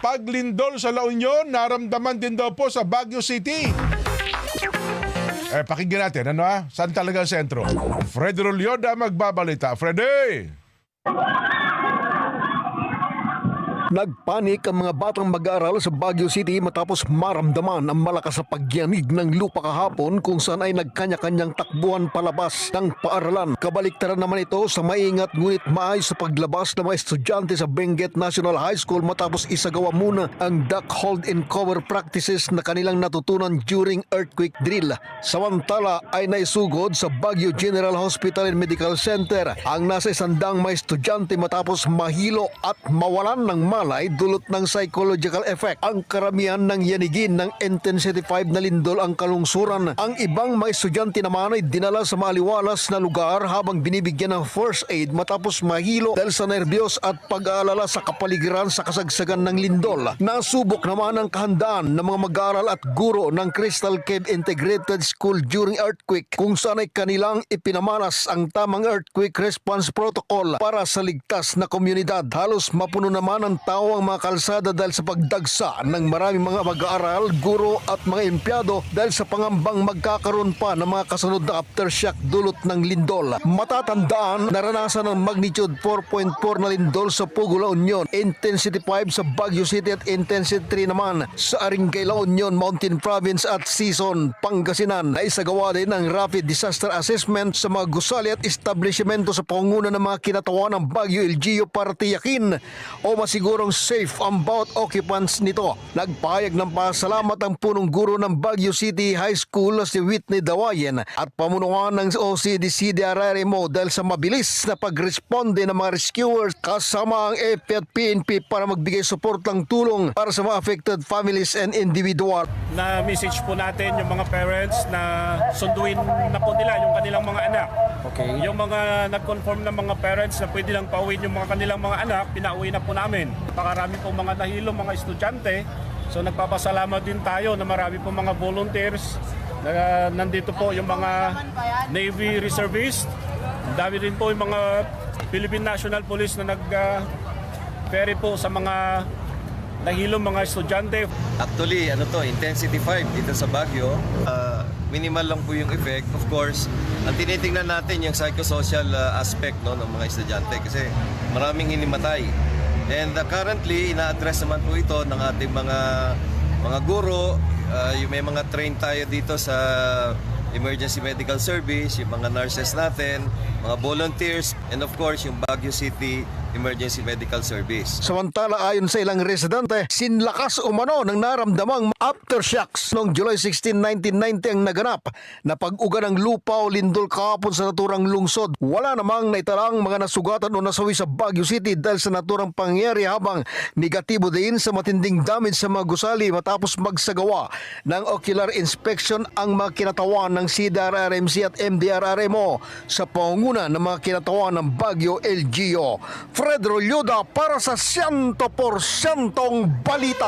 paglindol sa La Union, naramdaman din daw po sa Baguio City. Pakinggan natin, Saan talaga ang sentro? Freddy Rolyoda magbabalita. Freddy! Nagpanik ang mga batang mag-aaral sa Baguio City matapos maramdaman ang malakas na pagyanig ng lupa kahapon kung saan ay nagkanya-kanyang takbuhan palabas ng paaralan. Kabaliktaran naman ito sa maingat ngunit maayos sa paglabas ng mga estudyante sa Benguet National High School matapos isagawa muna ang duck hold and cover practices na kanilang natutunan during earthquake drill. Samantala ay naisugod sa Baguio General Hospital and Medical Center ang nasa 100 mga estudyante matapos mahilo at mawalan ng malay dulot ng psychological effect. Ang karamihan ng yanigin ng intensity 5 na lindol ang kalungsuran. Ang ibang mga estudyante naman ay dinala sa maliwalas na lugar habang binibigyan ng first aid matapos mahilo dahil sa nervyos at pag-aalala sa kapaligiran sa kasagsagan ng lindol. Nasubok naman ang kahandaan ng mga mag-aaral at guro ng Crystal Cave Integrated School during earthquake kung saan ay kanilang ipinamalas ang tamang earthquake response protocol para sa ligtas na komunidad. Halos mapuno naman ang tao ang mga kalsada dahil sa pagdagsa ng maraming mga mag-aaral, guro at mga empleyado dahil sa pangambang magkakaroon pa ng mga kasunod na aftershock dulot ng lindol. Matatandaan, naranasan ng magnitude 4.4 na lindol sa Pugo, La Union, intensity 5 sa Baguio City at intensity 3 naman sa Aringay, La Union, Mountain Province at Sison, Pangasinan. Naisagawa din ang rapid disaster assessment sa mga gusali at establishmento sa pangunguna ng mga kinatawan ng Baguio LGU para tiyakin o masigurong safe ang bawat occupants nito. Nagpahayag ng pasalamat ang punong guro ng Baguio City High School na si Whitney Dawayen at pamunuan ng OCDC DRRMO dahil sa mabilis na pagresponde ng mga rescuers kasama ang AP at PNP para magbigay suportang tulong para sa mga affected families and individual. Na message po natin yung mga parents na sunduin na po nila yung kanilang mga anak. Okay. Yung mga nag-conform ng mga parents na pwede lang pauwiin yung mga kanilang mga anak, pinauwi na po namin. Pakarami po mga nahilo, mga estudyante. So nagpapasalamat din tayo na marami po mga volunteers. Nandito po yung mga Navy reservists. Dami rin po yung mga Philippine National Police na nag-ferry po sa mga nahilo mga estudyante. Actually, intensity 5 dito sa Baguio. Minimal lang po yung effect. Of course, ang tinitingnan natin yung psychosocial aspect ng mga estudyante kasi maraming hinimatay. And currently, ina-address naman po ito ng ating mga guro. Yung may mga train tayo dito sa Emergency Medical Service, yung mga nurses natin, mga volunteers, and of course, yung Baguio City Emergency Medical Service. Samantala ayon sa ilang residente, sinlakas umano ng naramdamang aftershocks noong July 16, 1990 ang naganap na pag-uga ng lupa o lindol kahapon sa naturang lungsod. Wala namang naitalang mga nasugatan o nasawi sa Baguio City dahil sa naturang pangyayari habang negatibo din sa matinding damage sa mga gusali matapos magsagawa ng ocular inspection ang mga kinatawan ng CDRRMC at MDRRMO sa pangunguna ng mga kinatawan ng Baguio LGU. Freddy Rolyoda para sa 100% balita.